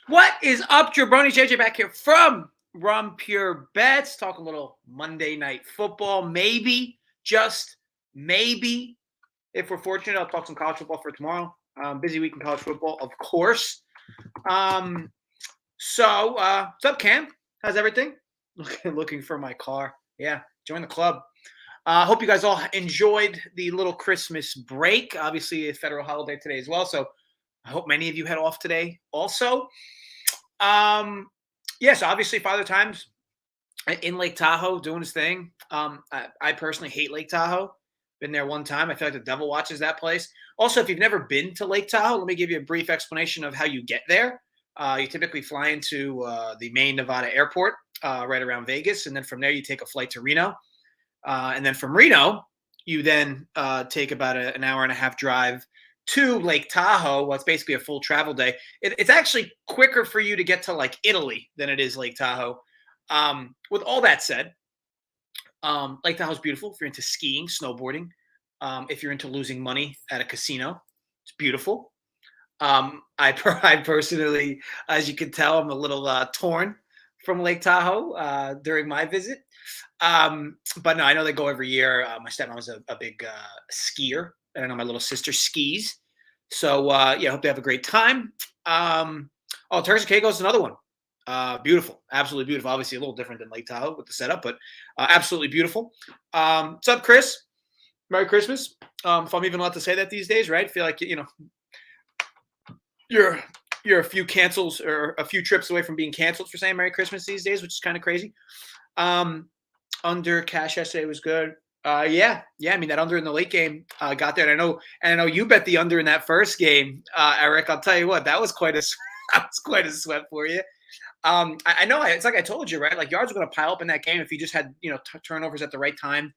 What is up, Jabroni? JJ back here from Rum Pure Bets. Talk a little Monday Night Football. Maybe, just maybe, if we're fortunate, I'll talk some college football for tomorrow. Busy week in college football, of course. Um, what's up, Cam? How's everything? Looking for my car. Yeah, join the club. Hope you guys all enjoyed the little Christmas break. Obviously, a federal holiday today as well. So I hope many of you had off today also. Yes, obviously Father Time's in Lake Tahoe doing his thing. I personally hate Lake Tahoe. Been there one time. I feel like the devil watches that place. Also, if you've never been to Lake Tahoe, let me give you a brief explanation of how you get there. You typically fly into the main Nevada airport right around Vegas, and then from there you take a flight to Reno. And then from Reno, you then take about an hour and a half drive to Lake Tahoe. Well, it's basically a full travel day. It's actually quicker for you to get to like Italy than it is Lake Tahoe. With all that said, Lake Tahoe is beautiful if you're into skiing, snowboarding. If you're into losing money at a casino, it's beautiful. I personally, as you can tell, I'm a little torn from Lake Tahoe during my visit. But no, I know they go every year. My stepmom was a big skier, and I know my little sister skis. So yeah, I hope they have a great time. Turks and Caicos is another one. Beautiful, absolutely beautiful. Obviously, a little different than Lake Tahoe with the setup, but absolutely beautiful. What's up, Chris? Merry Christmas. If I'm even allowed to say that these days, right? I feel like you're a few cancels or a few trips away from being canceled for saying Merry Christmas these days, which is kind of crazy. Under cash yesterday was good. Yeah. I mean that under in the late game got there. And I know you bet the under in that first game, Eric. I'll tell you what, that was quite a that was quite a sweat for you. I know it's like I told you, right? Like yards are going to pile up in that game if you just had turnovers at the right time.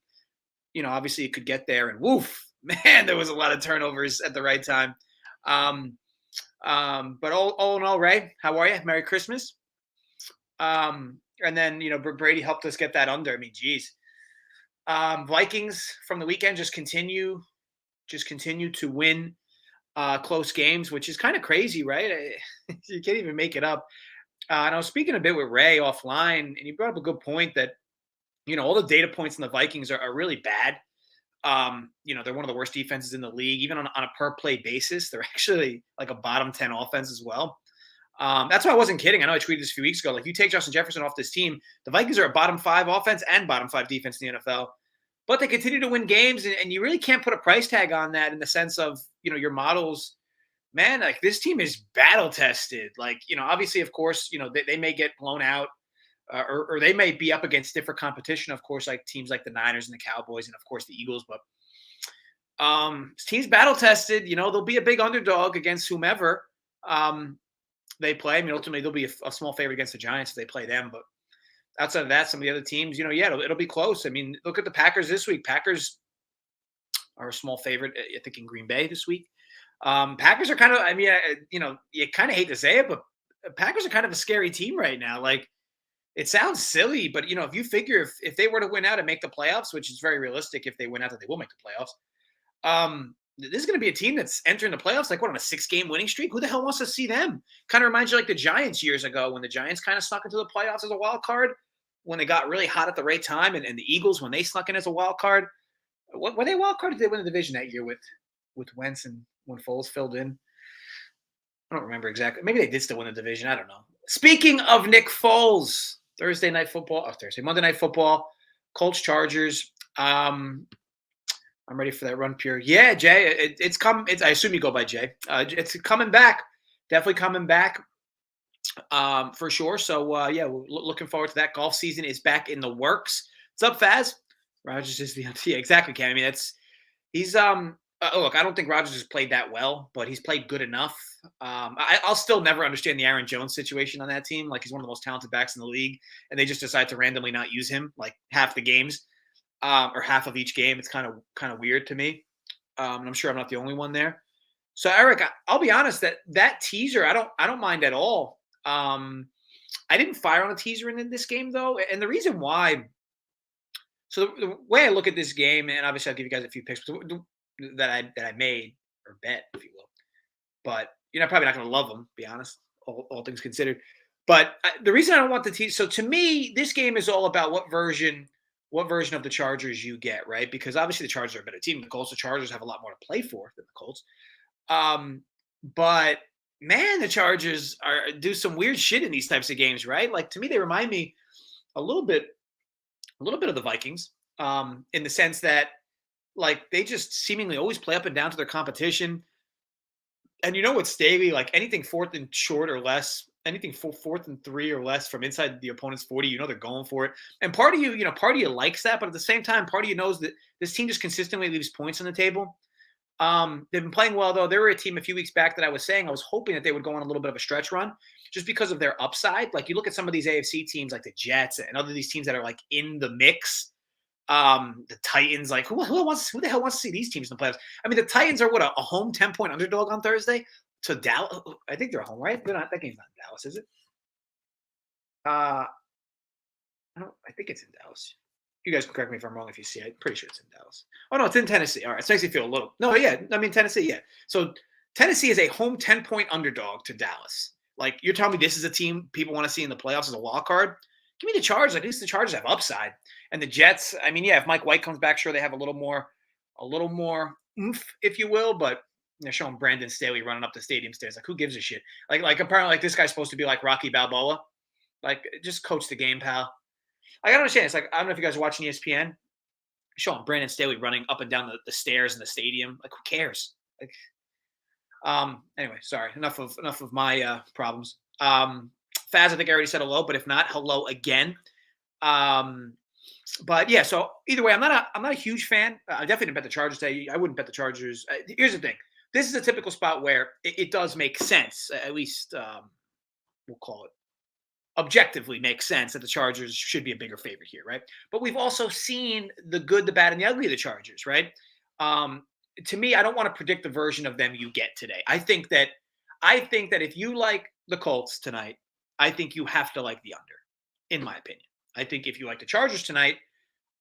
Obviously it could get there, and woof, man, there was a lot of turnovers at the right time. But all in all, Ray, how are you? Merry Christmas. And then Brady helped us get that under. I mean, geez. Vikings from the weekend just continue to win close games, which is kind of crazy, right? You can't even make it up. And I was speaking a bit with Ray offline, and he brought up a good point that all the data points in the Vikings are really bad. They're one of the worst defenses in the league, even on a per play basis. They're actually like a bottom 10 offense as well. That's why I wasn't kidding. I know I tweeted this a few weeks ago. Like, you take Justin Jefferson off this team, the Vikings are a bottom 5 offense and bottom 5 defense in the NFL. But they continue to win games, and you really can't put a price tag on that in the sense of your models. Man, like, this team is battle tested. Like, obviously, of course, they may get blown out, or they may be up against different competition. Of course, like teams like the Niners and the Cowboys, and of course the Eagles. But this team's battle tested. They'll be a big underdog against whomever. They play. I mean, ultimately, they'll be a small favorite against the Giants if they play them. But outside of that, some of the other teams, yeah, it'll be close. I mean, look at the Packers this week. Packers are a small favorite, I think, in Green Bay this week. Packers are kind of, I mean, you kind of hate to say it, but Packers are kind of a scary team right now. Like, it sounds silly, but, if you figure if they were to win out and make the playoffs, which is very realistic if they win out that they will make the playoffs, this is going to be a team that's entering the playoffs like on a 6-game winning streak. Who the hell wants to see them? Kind of reminds you like the Giants years ago when the Giants kind of snuck into the playoffs as a wild card when they got really hot at the right time, and the Eagles when they snuck in as a wild card. What were they wild card? Did they win the division that year with Wentz and when Foles filled in? I don't remember exactly. Maybe they did still win the division. I don't know. Speaking of Nick Foles, Monday Night Football, Colts Chargers. I'm ready for that run pure. Yeah, Jay, it's come. I assume you go by Jay. It's coming back. Definitely coming back for sure. So, yeah, we're looking forward to that. Golf season is back in the works. What's up, Faz? Rogers is yeah, exactly, Ken. I mean, he's look, I don't think Rogers has played that well, but he's played good enough. I'll still never understand the Aaron Jones situation on that team. Like, he's one of the most talented backs in the league, and they just decide to randomly not use him like half the games. Or half of each game. It's kind of weird to me. I'm sure I'm not the only one there. So, Eric, I'll be honest, that teaser, I don't mind at all. I didn't fire on a teaser in this game though, and the reason why. So the way I look at this game, and obviously I'll give you guys a few picks that I made or bet, if you will. But you're probably not going to love them, to be honest. all things considered. But the reason I don't want the team, so to me, this game is all about what version of the Chargers you get, right? Because obviously the Chargers are a better team. The Colts, the Chargers have a lot more to play for than the Colts. Um, but man, the Chargers are do some weird shit in these types of games, right? Like to me, they remind me a little bit, of the Vikings, in the sense that like they just seemingly always play up and down to their competition. And you know what's Staley, like anything fourth and short or less, anything fourth and three or less from inside the opponent's 40, they're going for it. And part of you likes that, but at the same time, part of you knows that this team just consistently leaves points on the table. They've been playing well, though. They were a team a few weeks back that I was saying I was hoping that they would go on a little bit of a stretch run just because of their upside. Like you look at some of these AFC teams like the Jets and other these teams that are like in the mix. The Titans, like who the hell wants to see these teams in the playoffs? I mean, the Titans are what a home 10-point underdog on Thursday to Dallas. I think they're home, right? They're not. That game's not in Dallas, is it? Uh, I think it's in Dallas. You guys can correct me if I'm wrong if you see it. I'm pretty sure it's in Dallas. Oh no, it's in Tennessee. All right, it makes me feel a little. No, yeah, I mean Tennessee, yeah. So Tennessee is a home 10-point underdog to Dallas. Like you're telling me this is a team people want to see in the playoffs as a wild card? Give me the Chargers. At least the Chargers have upside. And the Jets, I mean, yeah, if Mike White comes back, sure they have a little more oomph, if you will. But they're showing Brandon Staley running up the stadium stairs. Like, who gives a shit? Like apparently, like this guy's supposed to be like Rocky Balboa. Like, just coach the game, pal. I gotta understand. It's like I don't know if you guys are watching ESPN. Showing Brandon Staley running up and down the stairs in the stadium. Like, who cares? Like, anyway, sorry. Enough of my problems. Faz, I think I already said hello, but if not, hello again. But yeah, so either way, I'm not a huge fan. I definitely didn't bet the Chargers today. I wouldn't bet the Chargers. Here's the thing: this is a typical spot where it does make sense. At least we'll call it objectively makes sense that the Chargers should be a bigger favorite here, right? But we've also seen the good, the bad, and the ugly of the Chargers, right? To me, I don't want to predict the version of them you get today. I think that if you like the Colts tonight, I think you have to like the under, in my opinion. I think if you like the Chargers tonight,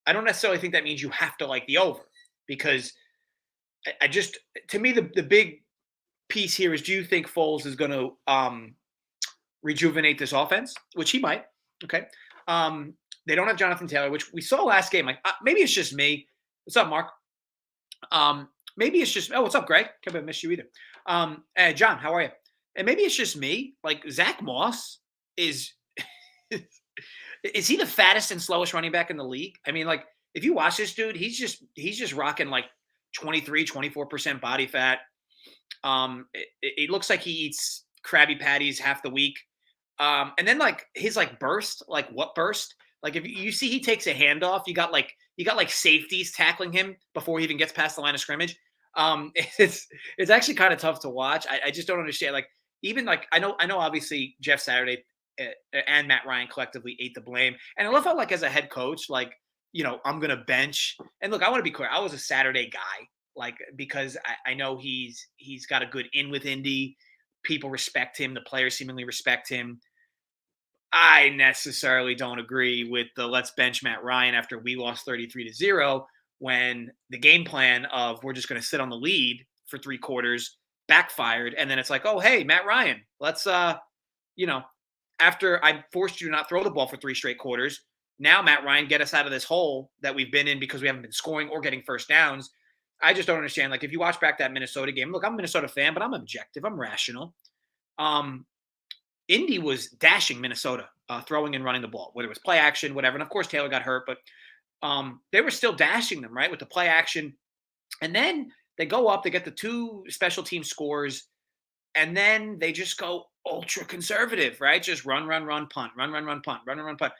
I don't necessarily think that means you have to like the over because I just, to me, the big piece here is do you think Foles is going to rejuvenate this offense, which he might. Okay. They don't have Jonathan Taylor, which we saw last game. Like maybe it's just me. What's up, Mark? Maybe it's just, what's up, Greg? Can't miss you either. John, how are you? And maybe it's just me. Like Zach Moss is he the fattest and slowest running back in the league? I mean, like if you watch this dude, he's just rocking like 24% body fat. It looks like he eats Krabby Patties half the week. And then like his like burst, like what burst? Like if you see he takes a handoff, you got like safeties tackling him before he even gets past the line of scrimmage. It's actually kind of tough to watch. I just don't understand. Like even like I know obviously Jeff Saturday and Matt Ryan collectively ate the blame. And I love how like as a head coach, like I'm gonna bench. And look, I want to be clear. I was a Saturday guy, like because I know he's got a good in with Indy. People respect him. The players seemingly respect him. I necessarily don't agree with the let's bench Matt Ryan after we lost 33-0 when the game plan of we're just going to sit on the lead for 3 quarters backfired. And then it's like, oh, hey, Matt Ryan, let's, after I forced you to not throw the ball for 3 straight quarters, now Matt Ryan, get us out of this hole that we've been in because we haven't been scoring or getting first downs. I just don't understand. Like if you watch back that Minnesota game, look, I'm a Minnesota fan, but I'm objective. I'm rational. Indy was dashing Minnesota, throwing and running the ball, whether it was play action, whatever. And of course, Taylor got hurt, but they were still dashing them, right, with the play action. And then they go up, they get the 2 special team scores, and then they just go ultra conservative, right? Just run, punt, run, punt.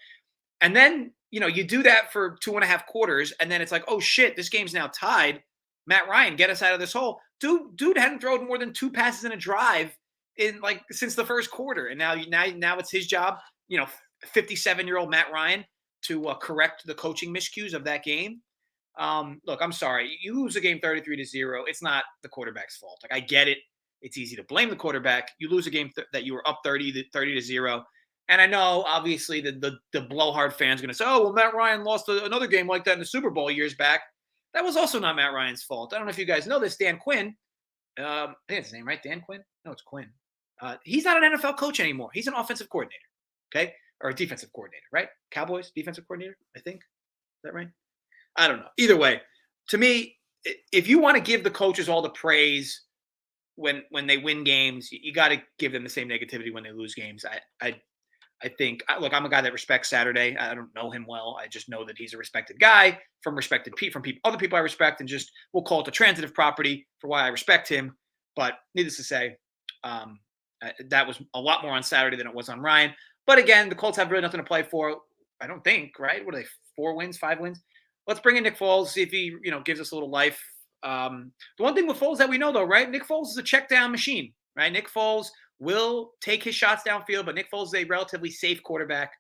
And then, you do that for 2.5 quarters, and then it's like, oh shit, this game's now tied. Matt Ryan, get us out of this hole. Dude hadn't thrown more than 2 passes in a drive in like since the first quarter, and now it's his job, 57-year-old Matt Ryan to correct the coaching miscues of that game. Look, I'm sorry, you lose a game 33-0. It's not the quarterback's fault. Like I get it. It's easy to blame the quarterback. You lose a game that you were up 30-0. And I know, obviously, the blowhard fan's going to say, oh, well, Matt Ryan lost another game like that in the Super Bowl years back. That was also not Matt Ryan's fault. I don't know if you guys know this. Dan Quinn, I think it's his name, right? Dan Quinn? No, it's Quinn. He's not an NFL coach anymore. He's an offensive coordinator, okay, or a defensive coordinator, right? Cowboys defensive coordinator, I think. Is that right? I don't know. Either way, to me, if you want to give the coaches all the praise when they win games, you got to give them the same negativity when they lose games. I think, look, I'm a guy that respects Saturday. I don't know him well. I just know that he's a respected guy from other people I respect, and just we'll call it the transitive property for why I respect him. But needless to say, um, that was a lot more on Saturday than it was on Ryan. But again, the Colts have really nothing to play for. I don't think, right? What are they? 4 wins, 5 wins? Let's bring in Nick Foles, see if he, gives us a little life. The one thing with Foles that we know, though, right? Nick Foles is a check down machine, right? Nick Foles will take his shots downfield, but Nick Foles is a relatively safe quarterback.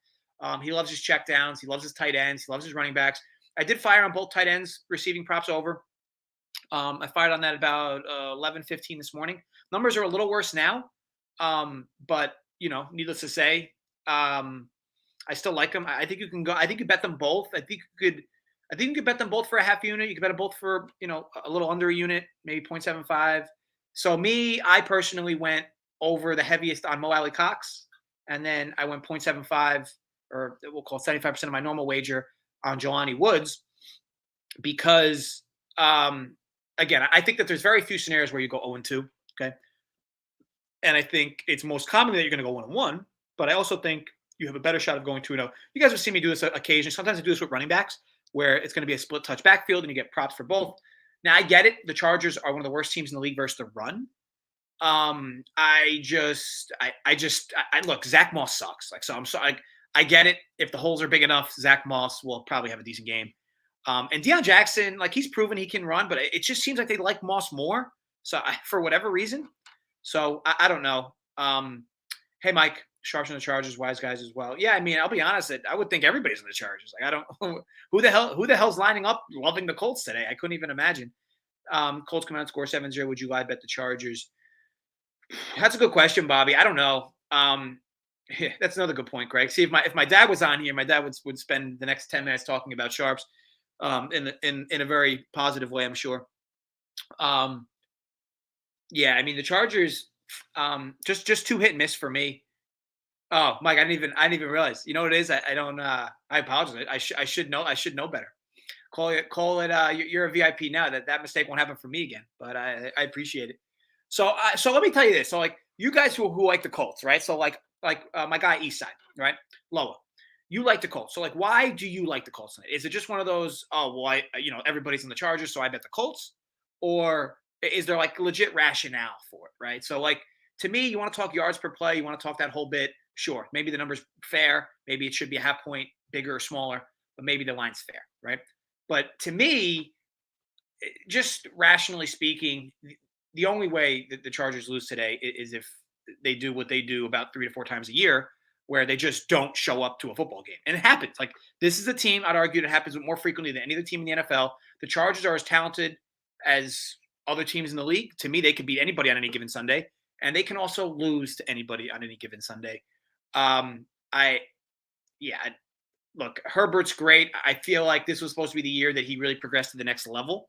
He loves his check downs. He loves his tight ends. He loves his running backs. I did fire on both tight ends receiving props over. I fired on that about 11:15 this morning. Numbers are a little worse now, but needless to say, I still like them. I think you can go. I think you bet them both. I think you could bet them both for a half unit. You could bet them both for a little under a unit, maybe 0.75. So I personally went over the heaviest on Mo Alley Cox, and then I went 0.75, or we'll call 75% of my normal wager on Jelani Woods, because again, I think that there's very few scenarios where you go 0-2. Okay. And I think it's most commonly that you're going to go 1-1, but I also think you have a better shot of going 2-0. You guys have seen me do this occasionally. Sometimes I do this with running backs, where it's going to be a split touch backfield and you get props for both. Now, I get it. The Chargers are one of the worst teams in the league versus the run. Look, Zach Moss sucks. I get it. If the holes are big enough, Zach Moss will probably have a decent game. And Deion Jackson, he's proven he can run, but it just seems like they like Moss more. So for whatever reason. So I don't know. Hey, Mike, Sharps on the Chargers, wise guys as well. Yeah, I mean, I'll be honest. I would think everybody's on the Chargers. I don't who the hell's lining up loving the Colts today. I couldn't even imagine. Colts come out and score 7-0. Would you live bet the Chargers? That's a good question, Bobby. I don't know. That's another good point, Greg. See, if my dad was on here, my dad would spend the next 10 minutes talking about Sharps, in a very positive way, I'm sure. Yeah, I mean the Chargers, just too hit and miss for me. Oh, Mike, I didn't even realize. You know what it is? I don't. I apologize. I should know. I should know better. Call it. You're a VIP now. That mistake won't happen for me again. But I appreciate it. So let me tell you this. So you guys who like the Colts, right? So my guy Eastside, right? Loa, you like the Colts. So why do you like the Colts tonight? Is it just one of those? Oh well, everybody's in the Chargers, so I bet the Colts, or is there legit rationale for it, right? So to me, you want to talk yards per play, you want to talk that whole bit. Sure, maybe the number's fair, maybe it should be a half point bigger or smaller, but maybe the line's fair, right? But to me, just rationally speaking, the only way that the Chargers lose today is if they do what they do about 3 to 4 times a year, where they just don't show up to a football game. And it happens. This is a team, I'd argue, that happens more frequently than any other team in the NFL. The Chargers are as talented as other teams in the league. To me, they could beat anybody on any given Sunday, and they can also lose to anybody on any given Sunday. Look, Herbert's great. I feel like this was supposed to be the year that he really progressed to the next level.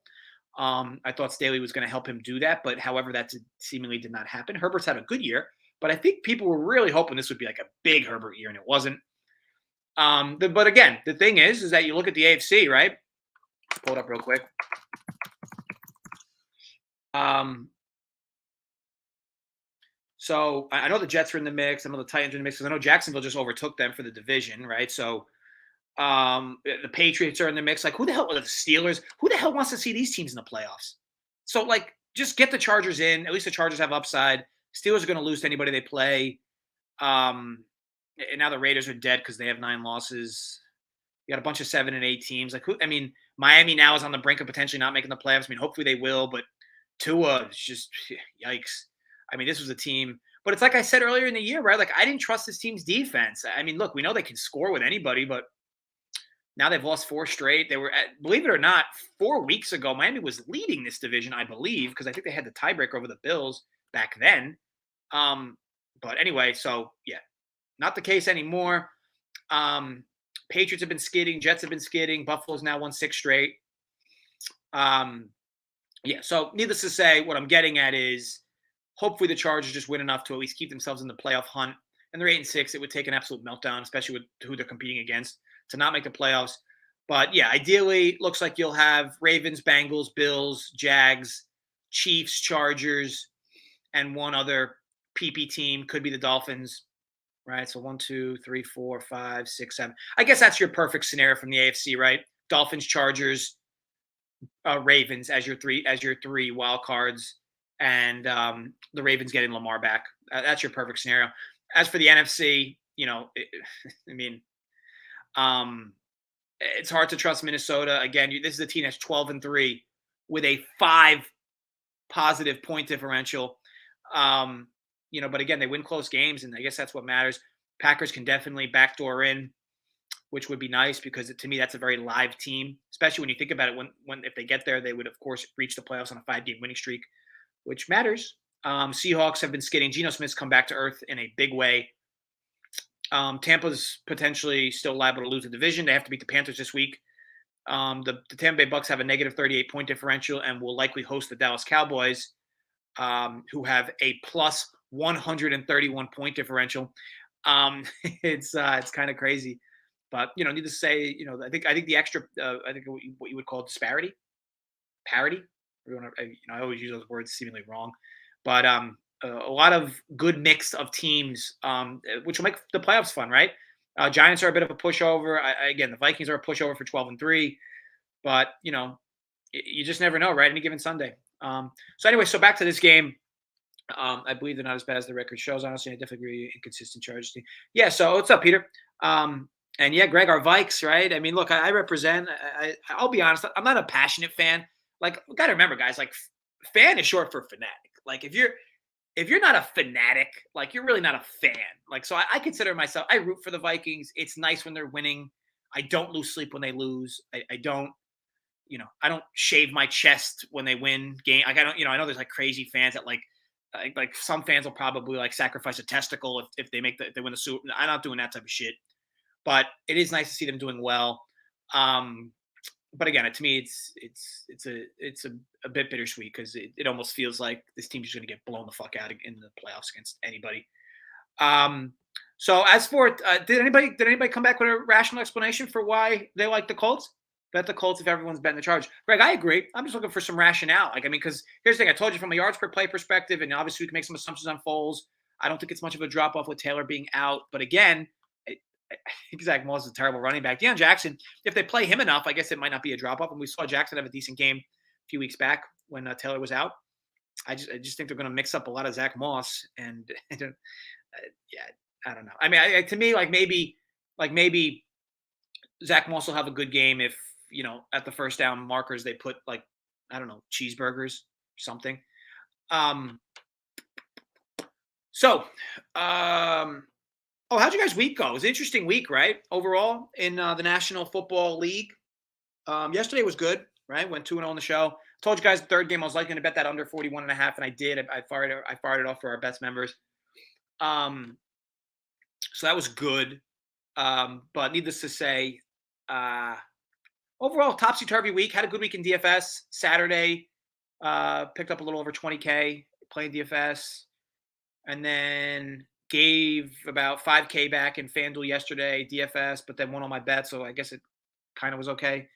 I thought Staley was going to help him do that, but however, that seemingly did not happen. Herbert's had a good year, but I think people were really hoping this would be a big Herbert year, and it wasn't. But again, the thing is that you look at the AFC, right? Pull it up real quick. So I know the Jets are in the mix. I know the Titans are in the mix because I know Jacksonville just overtook them for the division, right? So the Patriots are in the mix. Who the hell are the Steelers? Who the hell wants to see these teams in the playoffs? So just get the Chargers in. At least the Chargers have upside. Steelers are going to lose to anybody they play. And now the Raiders are dead because they have 9 losses. You got a bunch of 7 and 8 teams. Miami now is on the brink of potentially not making the playoffs. I mean, hopefully they will, but Tua is just yikes. I mean, this was a team, but it's like I said earlier in the year, right? I didn't trust this team's defense. I mean, look, we know they can score with anybody, but now they've lost 4 straight. They were, believe it or not, 4 weeks ago, Miami was leading this division, I believe, because I think they had the tiebreaker over the Bills back then. But anyway, so yeah, not the case anymore. Patriots have been skidding. Jets have been skidding. Buffalo's now won 6 straight. Yeah, so needless to say, what I'm getting at is Hopefully the Chargers just win enough to at least keep themselves in the playoff hunt. And they're 8-6. It would take an absolute meltdown, especially with who they're competing against, to not make the playoffs. But yeah, ideally, looks like you'll have Ravens, Bengals, Bills, Jags, Chiefs, Chargers, and one other PP team. Could be the Dolphins, right? So 1, 2, 3, 4, 5, 6, 7. I guess that's your perfect scenario from the AFC, right? Dolphins, Chargers, Ravens as your three wild cards, and the Ravens getting Lamar back. That's your perfect scenario. As for the NFC, I mean, um, it's hard to trust Minnesota again. This is a team that's 12-3 with a 5 positive point differential. But again, they win close games, and I guess that's what matters. Packers can definitely backdoor in, which would be nice because to me that's a very live team, especially when you think about it. When if they get there, they would of course reach the playoffs on a 5-game winning streak, which matters. Seahawks have been skidding. Geno Smith's come back to earth in a big way. Tampa's potentially still liable to lose the division. They have to beat the Panthers this week. The Tampa Bay Bucks have a negative 38 point differential and will likely host the Dallas Cowboys, who have a plus 131 point differential. It's kind of crazy, but needless to say, I think the extra, I think what you would call disparity, parity. I always use those words seemingly wrong, but a lot of good mix of teams, which will make the playoffs fun, right? Giants are a bit of a pushover. Again, the Vikings are a pushover for 12-3, but you just never know, right? Any given Sunday. So anyway, so back to this game. I believe they're not as bad as the record shows. Honestly, I definitely agree. Inconsistent Chargers team. Yeah. So what's up, Peter? And yeah, Greg, our Vikes, right? I mean, look, I represent. I'll be honest. I'm not a passionate fan. Like, we got to remember, guys. Like, fan is short for fanatic. Like, if you're not a fanatic, like, you're really not a fan. Like, so I consider myself. I root for the Vikings. It's nice when they're winning. I don't lose sleep when they lose. I don't. I don't shave my chest when they win game. Like, I don't. I know there's like crazy fans that like some fans will probably like sacrifice a testicle if they if they win the Super. I'm not doing that type of shit. But it is nice to see them doing well. But again, to me, it's a bit bittersweet because it almost feels like this team's just going to get blown the fuck out in the playoffs against anybody. So as for did anybody come back with a rational explanation for why they like the Colts? Bet the Colts if everyone's betting the Chargers. Greg, I agree. I'm just looking for some rationale. Like, I mean, because here's the thing. I told you from a yards per play perspective, and obviously we can make some assumptions on Foles. I don't think it's much of a drop off with Taylor being out. But again, I think Zach Moss is a terrible running back. Deion Jackson, if they play him enough, I guess it might not be a drop off. And we saw Jackson have a decent game a few weeks back when Taylor was out. I just think they're going to mix up a lot of Zach Moss, and yeah, I don't know. I mean, to me, like maybe Zach Moss will have a good game if at the first down markers they put like, I don't know, cheeseburgers or something. How'd you guys' week go? It was an interesting week, right? Overall in the National Football League. Yesterday was good, right? Went 2-0 on the show. Told you guys the third game I was likely to bet that under 41.5, and I did. I fired it off for our best members. So that was good. But needless to say, overall topsy-turvy week. Had a good week in DFS. Saturday, picked up a little over 20K playing DFS, and then gave about 5K back in FanDuel yesterday, DFS, but then won all my bets, so I guess it kind of was okay.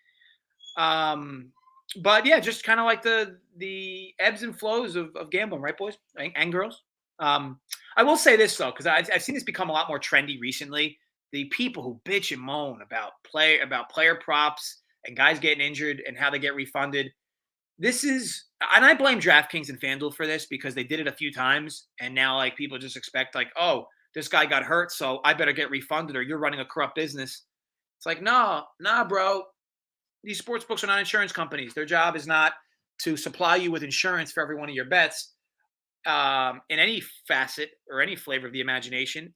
But yeah, just kind of like the ebbs and flows of gambling, right, boys and girls? I will say this though, because I've seen this become a lot more trendy recently. The people who bitch and moan about player props and guys getting injured and how they get refunded. This is, and I blame DraftKings and FanDuel for this because they did it a few times, and now like people just expect like, oh, this guy got hurt, so I better get refunded, or you're running a corrupt business. It's like, nah, bro. These sports books are not insurance companies. Their job is not to supply you with insurance for every one of your bets. In any facet or any flavor of the imagination,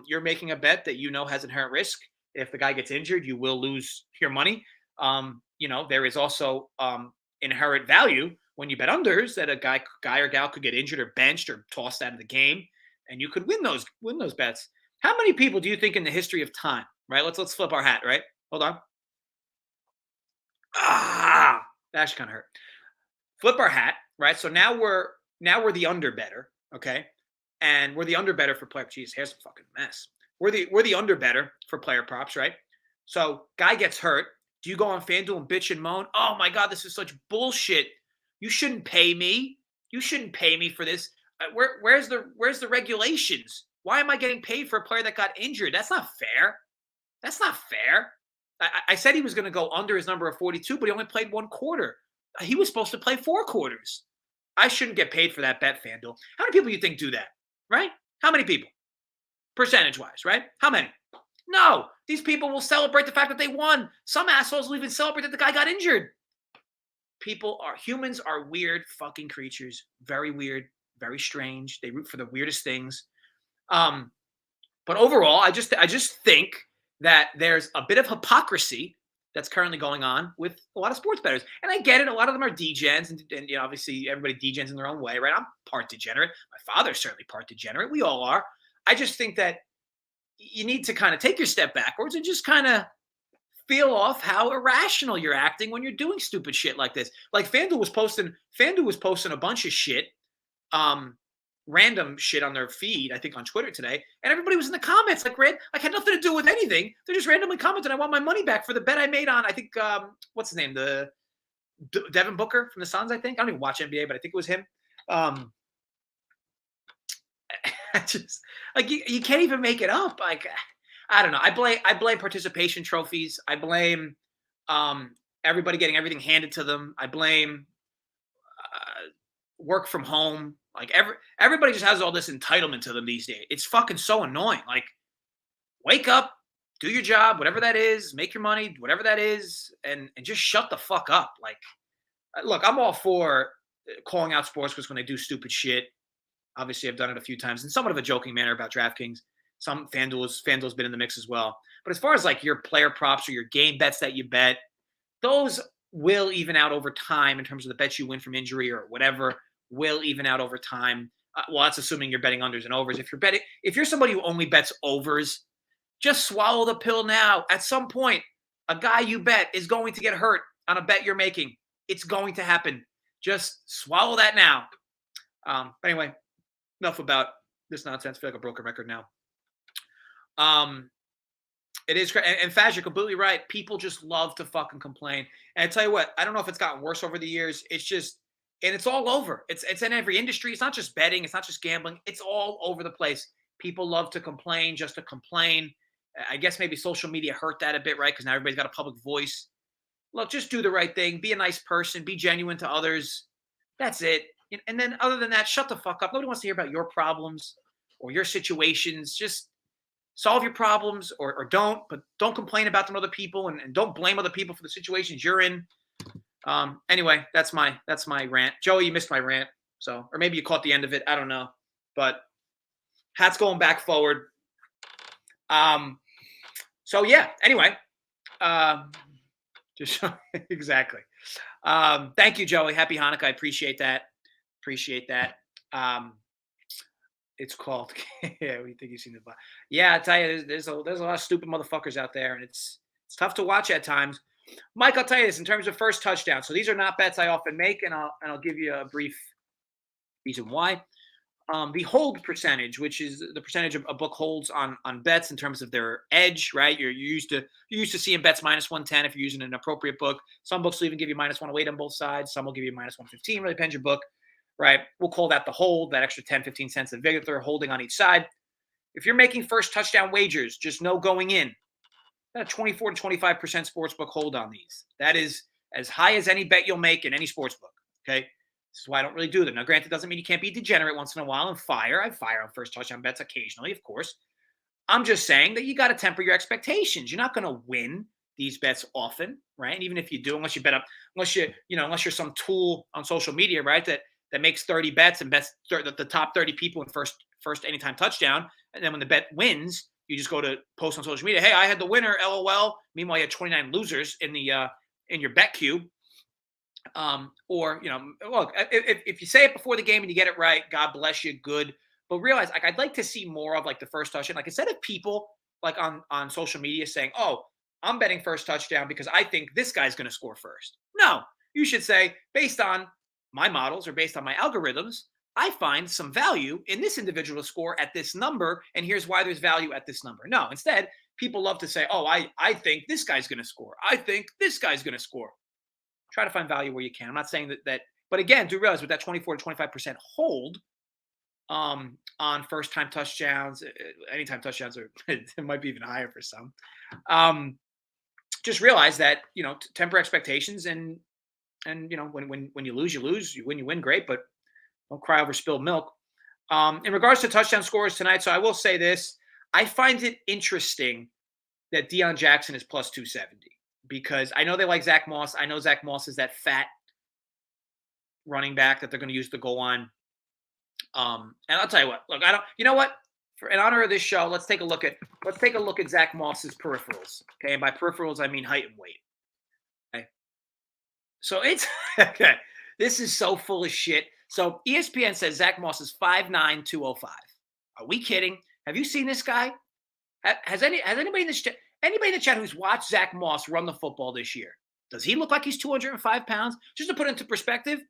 you're making a bet that has inherent risk. If the guy gets injured, you will lose your money. There is also inherent value when you bet unders that a guy or gal could get injured or benched or tossed out of the game, and you could win those bets. How many people do you think in the history of time, right? Let's flip our hat, right? Hold on. That actually kind of hurt. Flip our hat, right? So now we're the under better, okay? And we're the under better for player. Jeez, here's a fucking mess. We're the under better for player props, right? So guy gets hurt. Do you go on FanDuel and bitch and moan? Oh my God, this is such bullshit. You shouldn't pay me. You shouldn't pay me for this. Where's the regulations? Why am I getting paid for a player that got injured? That's not fair. That's not fair. I said he was going to go under his number of 42, but he only played one quarter. He was supposed to play 4 quarters. I shouldn't get paid for that bet, FanDuel. How many people you think do that, right? How many people? Percentage-wise, right? How many? No. These people will celebrate the fact that they won. Some assholes will even celebrate that the guy got injured. Humans are weird fucking creatures. Very weird, very strange. They root for the weirdest things. But overall, I just think that there's a bit of hypocrisy that's currently going on with a lot of sports bettors. And I get it. A lot of them are degens, and obviously everybody degens in their own way, right? I'm part degenerate. My father's certainly part degenerate. We all are. I just think that you need to kind of take your step backwards and just kind of feel off how irrational you're acting when you're doing stupid shit like this. Like FanDuel was posting a bunch of shit, random shit on their feed, I think on Twitter today, and everybody was in the comments like had nothing to do with anything. They're just randomly commenting, I want my money back for the bet I made on, I think, what's his name? The Devin Booker from the Suns, I think. I don't even watch NBA, but I think it was him. Just like you can't even make it up. Like, I don't know. I blame participation trophies. I blame everybody getting everything handed to them. I blame work from home. Like everybody just has all this entitlement to them these days. It's fucking so annoying. Like, wake up, do your job, whatever that is, make your money, whatever that is, and just shut the fuck up. Like, look, I'm all for calling out sportsbooks when they do stupid shit. Obviously, I've done it a few times in somewhat of a joking manner about DraftKings. Some FanDuel's been in the mix as well. But as far as like your player props or your game bets that you bet, those will even out over time in terms of the bets you win from injury or whatever will even out over time. Well, that's assuming you're betting unders and overs. If you're somebody who only bets overs, just swallow the pill now. At some point, a guy you bet is going to get hurt on a bet you're making. It's going to happen. Just swallow that now. But anyway, enough about this nonsense. I feel like a broken record now. It is, and Faz, you're completely right. People just love to fucking complain. And I tell you what, I don't know if it's gotten worse over the years. It's just, and it's all over. It's in every industry. It's not just betting. It's not just gambling. It's all over the place. People love to complain just to complain. I guess maybe social media hurt that a bit, right? Because now everybody's got a public voice. Look, just do the right thing. Be a nice person. Be genuine to others. That's it. And then other than that, shut the fuck up. Nobody wants to hear about your problems or your situations. Just solve your problems or don't, but don't complain about them to other people and don't blame other people for the situations you're in. Anyway, that's my rant. Joey, you missed my rant. So, or maybe you caught the end of it. I don't know. But hats going back forward. So yeah, anyway. Exactly. Thank you, Joey. Happy Hanukkah. I appreciate that. It's called. Yeah, we think you've seen the. Yeah, I tell you, there's a lot of stupid motherfuckers out there, and it's tough to watch at times. Mike, I'll tell you this in terms of first touchdown. So these are not bets I often make, and I'll give you a brief reason why. The hold percentage, which is the percentage a book holds on bets in terms of their edge, right? You're used to seeing bets -110 if you're using an appropriate book. Some books will even give you -108 on both sides. Some will give you -115. Really depends your book, right? We'll call that the hold, that extra 10, 15 cents of vigor they're holding on each side. If you're making first touchdown wagers, just know going in, a 24 to 25% sportsbook hold on these. That is as high as any bet you'll make in any sportsbook, okay? This is why I don't really do them. Now, granted, doesn't mean you can't be degenerate once in a while and fire. I fire on first touchdown bets occasionally, of course. I'm just saying that you got to temper your expectations. You're not going to win these bets often, right? And even if you do, unless you're some tool on social media, right, that makes 30 bets and bets the top 30 people in first anytime touchdown, and then when the bet wins, you just go to post on social media, hey, I had the winner, LOL. Meanwhile, you had 29 losers in your bet queue. Or, look, if you say it before the game and you get it right, God bless you, good. But realize, like, I'd like to see more of like the first touchdown. Like, instead of people like on social media saying, oh, I'm betting first touchdown because I think this guy's going to score first. No, you should say, based on my models or based on my algorithms, I find some value in this individual to score at this number, and here's why there's value at this number. No, instead, people love to say, oh, I think this guy's going to score. I think this guy's going to score. Try to find value where you can. I'm not saying that, but again, do realize with that 24 to 25% hold on first time touchdowns, anytime touchdowns, or it might be even higher for some. Um, just realize that, temper expectations, and when you lose, you lose. You win, great, but don't cry over spilled milk. In regards to touchdown scores tonight, so I will say this: I find it interesting that Deion Jackson is plus 270 because I know they like Zach Moss. I know Zach Moss is that fat running back that they're going to use the goal line. And I'll tell you what. Look, I don't. You know what? In honor of this show, let's take a look at Zach Moss's peripherals. Okay, and by peripherals I mean height and weight. Okay, so it's okay. This is so full of shit. So ESPN says Zach Moss is 5'9", 205. Are we kidding? Have you seen this guy? Has anybody in the chat who's watched Zach Moss run the football this year? Does he look like he's 205 pounds? Just to put it into perspective,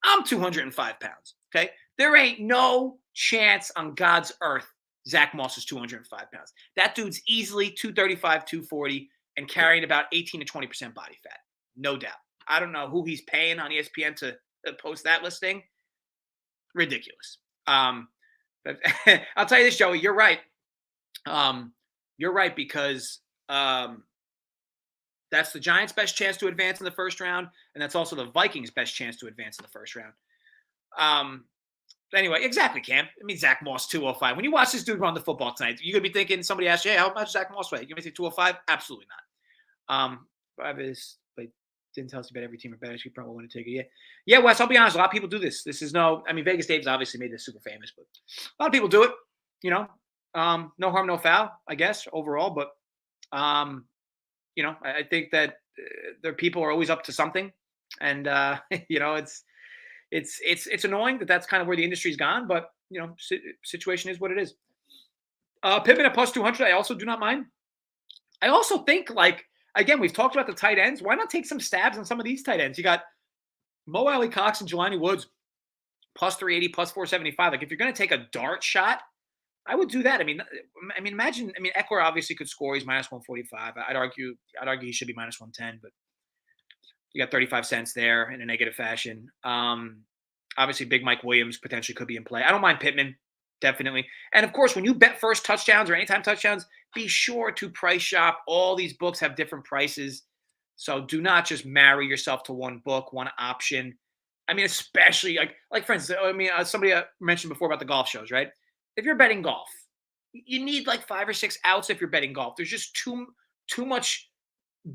I'm 205 pounds. Okay, there ain't no chance on God's earth Zach Moss is 205 pounds. That dude's easily 235, 240, and carrying about 18 to 20% body fat, no doubt. I don't know who he's paying on ESPN to post that listing. Ridiculous. But I'll tell you this, Joey, you're right. You're right because that's the Giants' best chance to advance in the first round, and that's also the Vikings' best chance to advance in the first round. Anyway, exactly, Cam. I mean, Zach Moss, 205. When you watch this dude run the football tonight, you're going to be thinking, somebody asked you, hey, how much Zach Moss weigh? You're going to say 205? Absolutely not. But didn't tell us about every team or better. You probably want to take it. Yeah, Wes, I'll be honest. A lot of people do this. This is Vegas Dave's obviously made this super famous, but a lot of people do it. No harm, no foul, I guess, overall. But, I think that their people are always up to something. And, it's annoying that that's kind of where the industry's gone. But, situation is what it is. Pittman at plus 200, I also do not mind. I also think, again, we've talked about the tight ends. Why not take some stabs on some of these tight ends? You got Mo Alley Cox and Jelani Woods, plus 380, plus 475. If you're going to take a dart shot, I would do that. Imagine. Eckler obviously could score. He's minus 145. I'd argue he should be minus 110, but you got 35 cents there in a negative fashion. Obviously, Big Mike Williams potentially could be in play. I don't mind Pittman, definitely. And of course, when you bet first touchdowns or anytime touchdowns, be sure to price shop. All these books have different prices. So do not just marry yourself to one book, one option. Especially like for instance, somebody mentioned before about the golf shows, right? If you're betting golf, you need like 5 or 6 outs if you're betting golf. There's just too much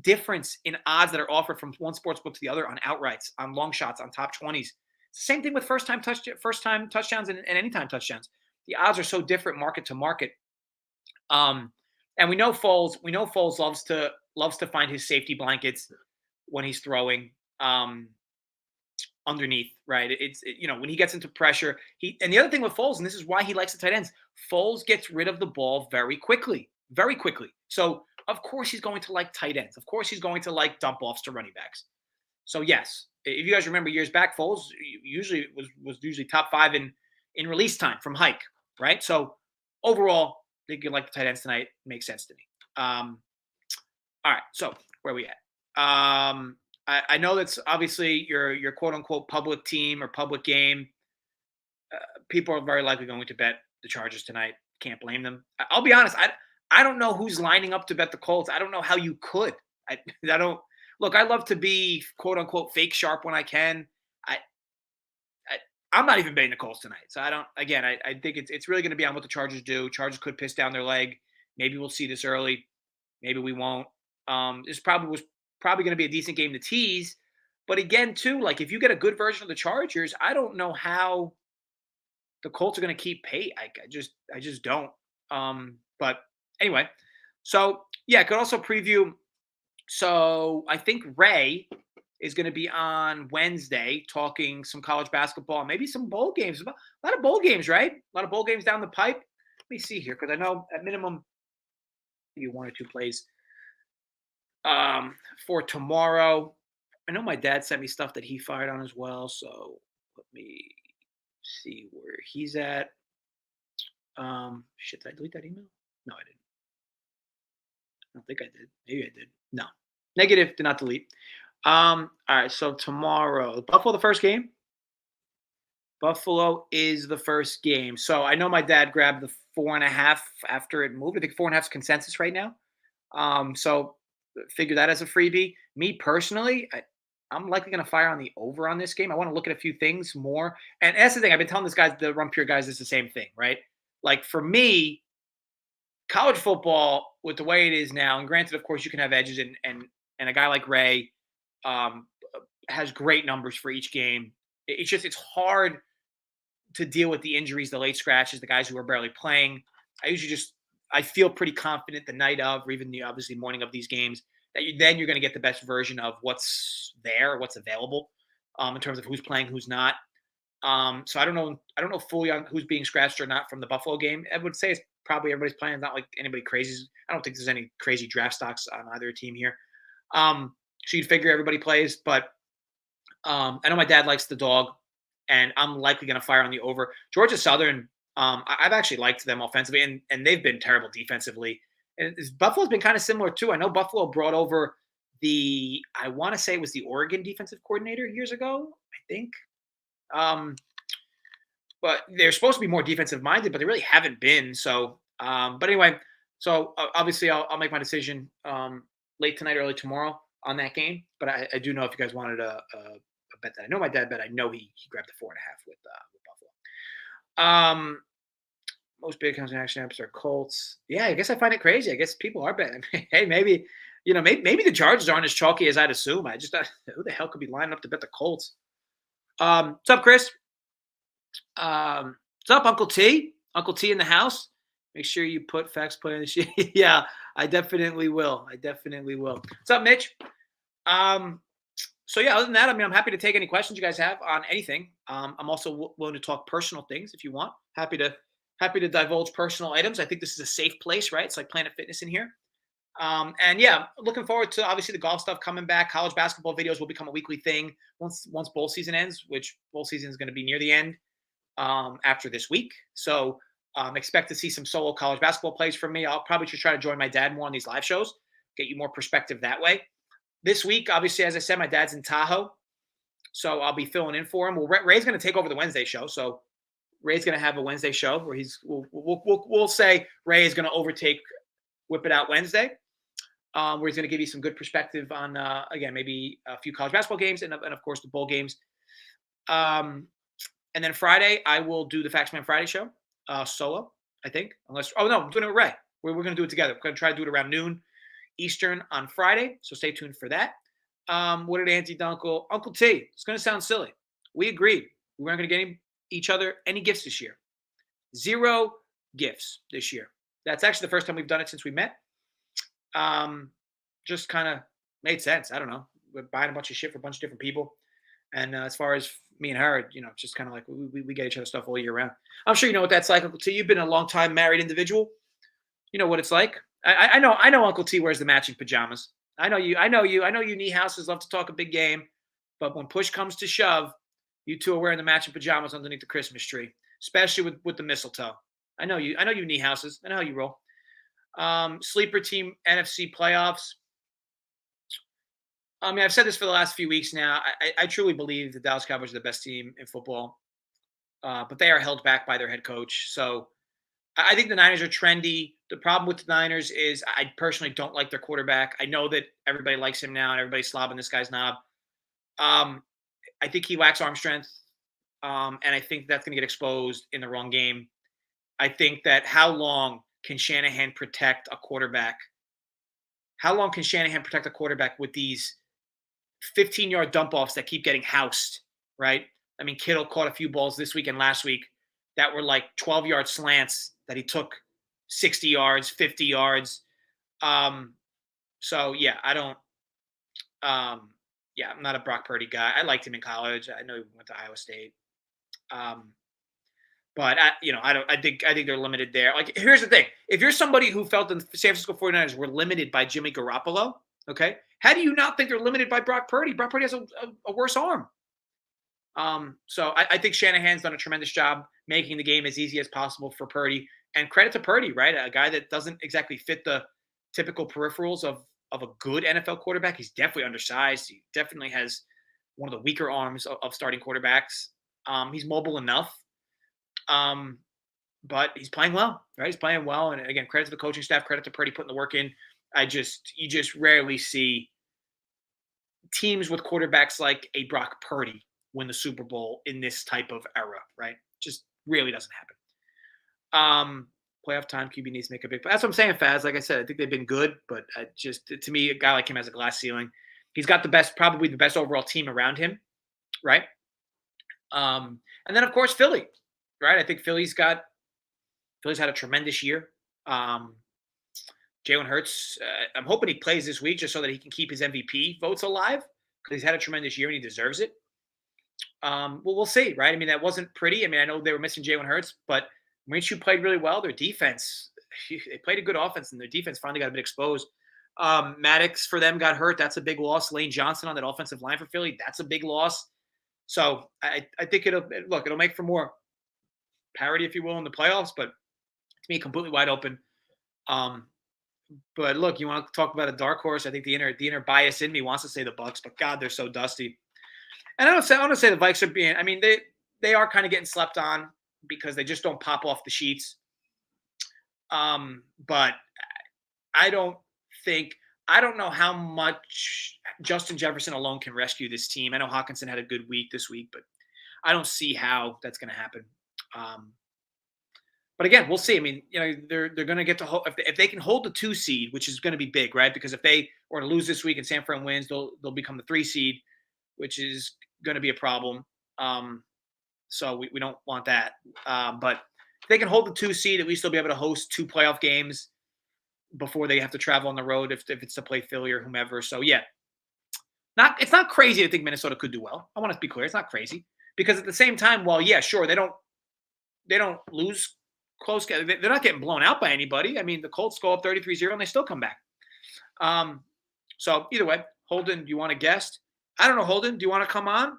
difference in odds that are offered from one sports book to the other on outrights, on long shots, on top 20s. Same thing with first time touchdowns and anytime touchdowns. The odds are so different market to market. And we know Foles loves to find his safety blankets when he's throwing underneath, right? When he gets into pressure, and the other thing with Foles, and this is why he likes the tight ends, Foles gets rid of the ball very quickly. So of course he's going to like tight ends. Of course he's going to like dump offs to running backs. So yes, if you guys remember years back, Foles usually was usually top 5 in release time from hike, right? So overall, I think you like the tight ends tonight. Makes sense to me. All right, so where are we at? I know that's obviously your quote unquote public team or public game. People are very likely going to bet the Chargers tonight. Can't blame them. I'll be honest. I don't know who's lining up to bet the Colts. I don't know how you could. I don't look. I love to be quote unquote fake sharp when I can. I'm not even betting the Colts tonight. So I don't. Again, I think it's really going to be on what the Chargers do. Chargers could piss down their leg. Maybe we'll see this early. Maybe we won't. This was probably going to be a decent game to tease. But again, too, if you get a good version of the Chargers, I don't know how the Colts are going to keep pace. I just don't. But anyway, so yeah, I could also preview. So I think Ray is going to be on Wednesday talking some college basketball, maybe some bowl games. A lot of bowl games, right? A lot of bowl games down the pipe. Let me see here, because I know at minimum maybe 1 or 2 plays for tomorrow. I know my dad sent me stuff that he fired on as well. So let me See where he's at. Shit, did I delete that email? No, I didn't. I don't think I did. Maybe I did. No. Negative, did not delete. All right, so tomorrow, Buffalo, the first game. Buffalo is the first game. So I know my dad grabbed the 4.5 after it moved. I think 4.5 is consensus right now. So figure that as a freebie. Me personally, I'm likely going to fire on the over on this game. I want to look at a few things more. And that's the thing. I've been telling this guys, the Run Pure guys, is the same thing, right? Like for me, college football with the way it is now, and granted, of course, you can have edges, and a guy like Ray has great numbers for each game. It's hard to deal with the injuries, the late scratches, the guys who are barely playing. I feel pretty confident the night of, or even the obviously morning of these games, that then you're going to get the best version of what's there, what's available, in terms of who's playing, who's not. So I don't know. I don't know fully on who's being scratched or not from the Buffalo game. I would say it's probably everybody's playing. Not like anybody crazy. I don't think there's any crazy draft stocks on either team here. So you'd figure everybody plays, but I know my dad likes the dog, and I'm likely going to fire on the over. Georgia Southern, I've actually liked them offensively, and they've been terrible defensively. And Buffalo's been kind of similar too. I know Buffalo brought over I want to say it was the Oregon defensive coordinator years ago, I think. But they're supposed to be more defensive minded, but they really haven't been. So, but anyway, so obviously I'll make my decision late tonight, early tomorrow on that game. But I do know if you guys wanted a bet that I know my dad bet, I know he grabbed the 4.5 with Buffalo. Most big accounts in action apps are Colts. Yeah, I guess I find it crazy. I guess people are betting. Hey, maybe maybe the Chargers aren't as chalky as I'd assume. I just who the hell could be lining up to bet the Colts? What's up, Chris? What's up, Uncle T? Uncle T in the house. Make sure you put facts play in the shit. Yeah, I definitely will. What's up, Mitch? So yeah, other than that, I mean, I'm happy to take any questions you guys have on anything. I'm also willing to talk personal things if you want. Happy to divulge personal items. I think this is a safe place, right? It's like Planet Fitness in here. And yeah, looking forward to obviously the golf stuff coming back. College basketball videos will become a weekly thing once bowl season ends, which bowl season is going to be near the end after this week. So expect to see some solo college basketball plays from me. I'll probably just try to join my dad more on these live shows, get you more perspective that way. This week, obviously, as I said, my dad's in Tahoe, so I'll be filling in for him. Well, Ray's going to take over the Wednesday show, so Ray's going to have a Wednesday show where we'll say Ray is going to overtake Whip It Out Wednesday, where he's going to give you some good perspective on, again, maybe a few college basketball games and of course, the bowl games. And then Friday, I will do the Factsman Friday show solo, I think. I'm doing it with Ray. We're going to do it together. We're going to try to do it around noon Eastern on Friday, so stay tuned for that. What did Auntie Dunkle? Uncle T, it's going to sound silly. We agreed. We weren't going to get each other any gifts this year. 0 gifts this year. That's actually the first time we've done it since we met. Just kind of made sense. I don't know. We're buying a bunch of shit for a bunch of different people. And as far as me and her, just kind of like we get each other stuff all year round. I'm sure you know what that's like, Uncle T. You've been a long time married individual. You know what it's like. I know Uncle T wears the matching pajamas. I know you knee houses love to talk a big game, but when push comes to shove, you two are wearing the matching pajamas underneath the Christmas tree, especially with the mistletoe. I know you knee houses. I know how you roll. Sleeper team NFC playoffs. I mean, I've said this for the last few weeks now. I truly believe the Dallas Cowboys are the best team in football, but they are held back by their head coach. So I think the Niners are trendy. The problem with the Niners is I personally don't like their quarterback. I know that everybody likes him now and everybody's slobbing this guy's knob. I think he lacks arm strength, and I think that's going to get exposed in the wrong game. I think that how long can Shanahan protect a quarterback? How long can Shanahan protect a quarterback with these 15-yard dump-offs that keep getting housed, right? I mean, Kittle caught a few balls this week and last week that were like 12-yard slants that he took 60 yards, 50 yards. So, yeah, I'm not a Brock Purdy guy. I liked him in college. I know he went to Iowa State. But I think they're limited there. Like, here's the thing. If you're somebody who felt the San Francisco 49ers were limited by Jimmy Garoppolo, okay, how do you not think they're limited by Brock Purdy? Brock Purdy has a worse arm. So I think Shanahan's done a tremendous job making the game as easy as possible for Purdy. And credit to Purdy, right? A guy that doesn't exactly fit the typical peripherals of a good NFL quarterback. He's definitely undersized. He definitely has one of the weaker arms of starting quarterbacks. He's mobile enough, um, but he's playing well, right? He's playing well. And again, credit to the coaching staff, credit to Purdy putting the work in. You just rarely see teams with quarterbacks like a Brock Purdy win the Super Bowl in this type of era, right? Just really doesn't happen. Playoff time, QB needs to make a big. That's what I'm saying, Faz. Like I said, I think they've been good, but just to me, a guy like him has a glass ceiling. He's got probably the best overall team around him, right? And then of course Philly, right? I think Philly's had a tremendous year. Um, Jalen Hurts, I'm hoping he plays this week just so that he can keep his MVP votes alive because he's had a tremendous year and he deserves it. Well, we'll see, right? I mean, that wasn't pretty. I mean, I know they were missing Jalen Hurts, but Minshew played really well. Their defense, they played a good offense, and their defense finally got a bit exposed. Maddox for them got hurt. That's a big loss. Lane Johnson on that offensive line for Philly, that's a big loss. So I think it'll make for more parity, if you will, in the playoffs, but to me, completely wide open. But look, you want to talk about a dark horse? I think the inner bias in me wants to say the Bucks, but God, they're so dusty. And I want to say the Vikes are being. I mean, they are kind of getting slept on because they just don't pop off the sheets. But I don't know how much Justin Jefferson alone can rescue this team. I know Hawkinson had a good week this week, but I don't see how that's going to happen. But again, we'll see. I mean, they're going to get to hold if they can hold the 2 seed, which is going to be big, right? Because if they were to lose this week and San Fran wins, they'll become the 3 seed, which is going to be a problem. So we don't want that. But if they can hold the 2 seed, at least they'll be able to host 2 playoff games before they have to travel on the road if it's to play Philly or whomever. So yeah, it's not crazy to think Minnesota could do well. I want to be clear, it's not crazy because at the same time, while yeah, sure, they don't lose close. They're not getting blown out by anybody. I mean, the Colts go up 33-0 and they still come back. So either way, Holden, do you want a guest? I don't know, Holden. Do you want to come on? I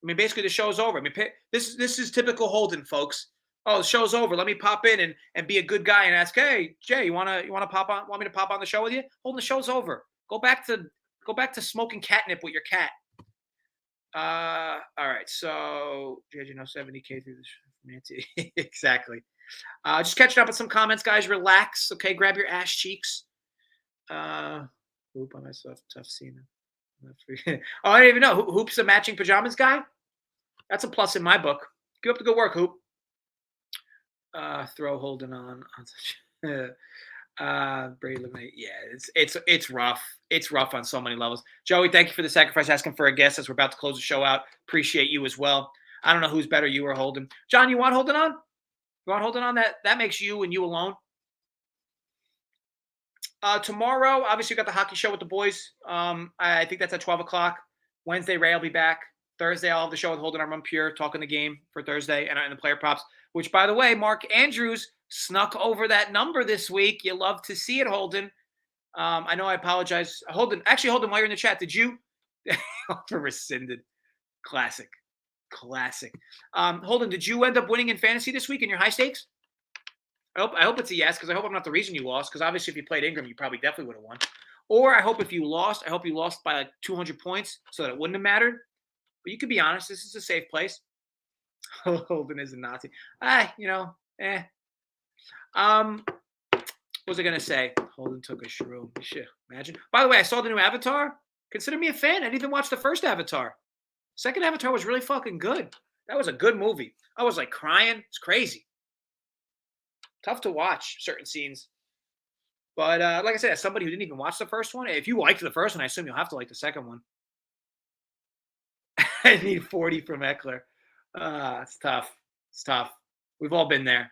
mean, basically the show's over. I mean, this is typical Holden, folks. Oh, the show's over. Let me pop in and be a good guy and ask, hey, Jay, you wanna pop on? Want me to pop on the show with you? Holden, the show's over. Go back to smoking catnip with your cat. All right. So, 70K through this. Exactly. Just catching up with some comments, guys. Relax. Okay, grab your ass cheeks. Hoop on myself. Tough scene. Oh, I didn't even know. Hoop's a matching pajamas guy. That's a plus in my book. Get up to good work, Hoop. Throw Holden on. Brady looking at, yeah, it's rough. It's rough on so many levels. Joey, thank you for the sacrifice asking for a guest as we're about to close the show out. Appreciate you as well. I don't know who's better, you or Holden. John, you want Holden on? You want Holden on? That makes you and you alone. Tomorrow, obviously, we got the hockey show with the boys. I think that's at 12 o'clock. Wednesday, Ray will be back. Thursday, I'll have the show with Holden Armand Pure, talking the game for Thursday and the player props, which, by the way, Mark Andrews snuck over that number this week. You love to see it, Holden. I know I apologize. Holden, while you're in the chat, did you? Rescinded. Classic. Holden, did you end up winning in fantasy this week in your high stakes? I hope it's a yes, because I hope I'm not the reason you lost, because obviously if you played Ingram, you probably definitely would have won. Or I hope if you lost, you lost by like 200 points so that it wouldn't have mattered. But you could be honest, this is a safe place. Holden is a Nazi. What was I going to say? Holden took a shroom. Shit, imagine. By the way, I saw the new Avatar. Consider me a fan. I didn't even watch the first Avatar. Second Avatar was really fucking good. That was a good movie. I was like crying. It's crazy. Tough to watch certain scenes. But like I said, as somebody who didn't even watch the first one, if you liked the first one, I assume you'll have to like the second one. I need 40 from Eckler. It's tough. We've all been there.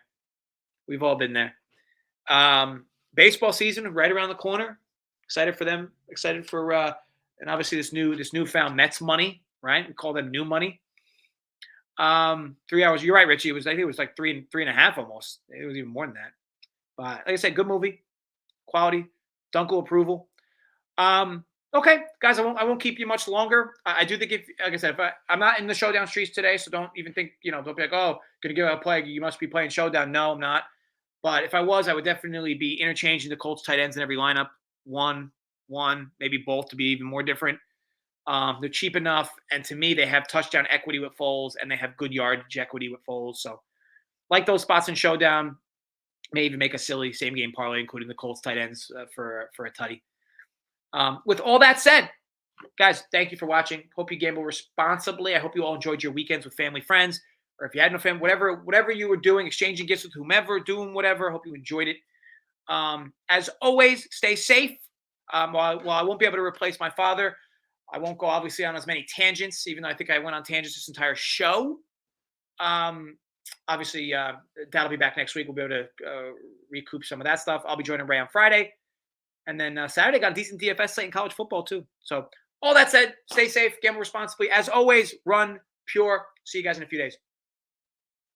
Baseball season right around the corner. Excited for them. Excited for and obviously this newfound Mets money, right? We call them new money. 3 hours. You're right, Richie. I think it was like three and a half almost. It was even more than that. But like I said, good movie, quality, Dunkel approval. Okay, guys, I won't keep you much longer. I do think if, like I said, I'm not in the showdown streets today, so don't even think, don't be like, oh, gonna give out a play. You must be playing showdown. No, I'm not. But if I was, I would definitely be interchanging the Colts tight ends in every lineup. One, maybe both to be even more different. They're cheap enough, and to me, they have touchdown equity with Foles, and they have good yardage equity with Foles. So, like those spots in showdown, may even make a silly same game parlay, including the Colts tight ends for a tutty. With all that said, guys, thank you for watching. Hope you gamble responsibly. I hope you all enjoyed your weekends with family, friends, or if you had no family, whatever you were doing, exchanging gifts with whomever, doing whatever. Hope you enjoyed it. As always, stay safe. While I won't be able to replace my father, I won't go obviously on as many tangents, even though I think I went on tangents this entire show. Obviously, that'll be back next week. We'll be able to recoup some of that stuff. I'll be joining Ray on Friday. And then Saturday got a decent DFS slate in college football too. So all that said, stay safe, gamble responsibly. As always, run pure. See you guys in a few days.